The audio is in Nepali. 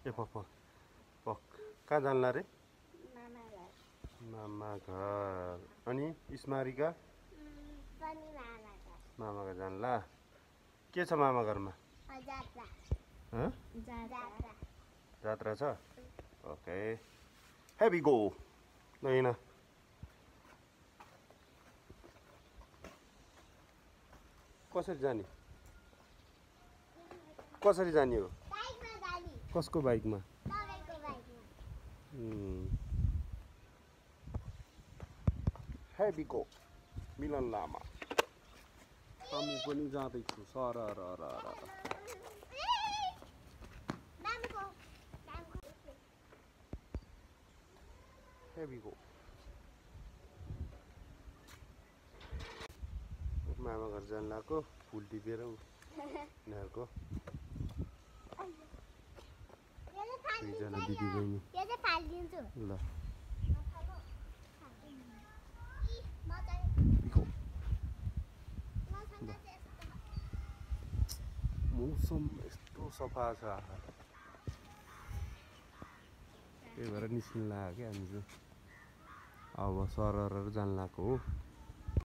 ए पप्पा पक कहाँ जान्ला रे मामा घर मामा घर अनि स्मारिका पनि मामा घर मामा घर जान्ला के छ मामा घरमा जात्रा हँ जात्रा जात्रा छ ओके हेभी गो होइन कसरी जाने कसरी जाने हो बाइकमा जाने कसको बाइकमा तपाईँको बाइकमा हेभी गो मिलन लामा हामी पनि जाँदैछु सर मामुको हेभी गो मामा घर जान लाएको फुल टिपेर उनीहरूको दुईजना दिदी बहिनी यो चाहिँ फालिदिन्छु ल मौसम यस्तो सफा छ त्यही भएर निस्किन लाग्यो क्या हामी चाहिँ अब सरहरू जान लाग्यो हो